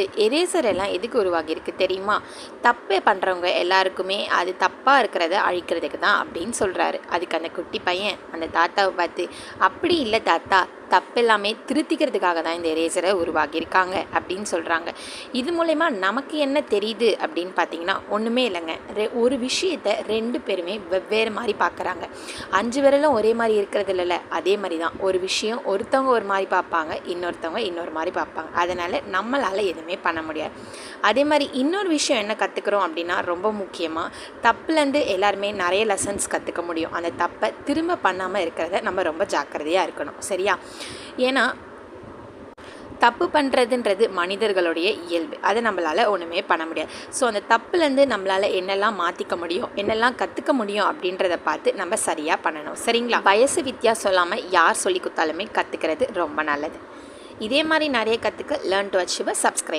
அடுத்து எரேசர் எல்லாம் எதுக்கு உருவாகியிருக்கு தெரியுமா? தப்பு பண்ணுறவங்க எல்லாருக்குமே அது தப்பாக இருக்கிறத அழிக்கிறதுக்கு தான் அப்படின்னு சொல்கிறாரு. அதுக்கு அந்த குட்டி பையன் அந்த தாத்தாவை பார்த்து, அப்படி இல்லை தாத்தா, தப்பெல்லாமே திருத்திக்கிறதுக்காக தான் இந்த எரேசரை உருவாக்கியிருக்காங்க அப்படின்னு சொல்கிறாங்க. இது மூலமா நமக்கு என்ன தெரியுது அப்படின்னு பார்த்தீங்கன்னா, ஒன்றுமே இல்லைங்க. ஒரு விஷயத்தை ரெண்டு பேருமே வெவ்வேறு மாதிரி பார்க்குறாங்க. 5 விரலும் ஒரே மாதிரி இருக்கிறது இல்லைல்ல, அதே மாதிரி தான் ஒரு விஷயம் ஒருத்தவங்க ஒரு மாதிரி பார்ப்பாங்க, இன்னொருத்தவங்க இன்னொரு மாதிரி பார்ப்பாங்க. அதனால் நம்மளால் எதுவுமே பண்ண முடியாது. அதே மாதிரி இன்னொரு விஷயம் என்ன கற்றுக்குறோம் அப்படின்னா, ரொம்ப முக்கியமாக தப்புலேருந்து எல்லாருமே நிறைய லெசன்ஸ் கற்றுக்க முடியும். அந்த தப்பை திரும்ப பண்ணாமல் இருக்கிறத நம்ம ரொம்ப ஜாக்கிரதையாக இருக்கணும், சரியா? ஏன்னா தப்பு பண்ணுறதுன்றது மனிதர்களுடைய இயல்பு. அதை நம்மளால் ஒன்றுமே பண்ண முடியாது. ஸோ அந்த தப்புலேருந்து நம்மளால் என்னெல்லாம் மாற்றிக்க முடியும், என்னெல்லாம் கற்றுக்க முடியும் அப்படின்றத பார்த்து நம்ம சரியாக பண்ணணும், சரிங்களா? வயசு வித்தியாசம் சொல்லாமல் யார் சொல்லி கொடுத்தாலுமே கற்றுக்கிறது ரொம்ப நல்லது. இதே மாதிரி நிறைய கற்றுக்க லேர்ன் டு அச்சீவ், சப்ஸ்கிரைப்.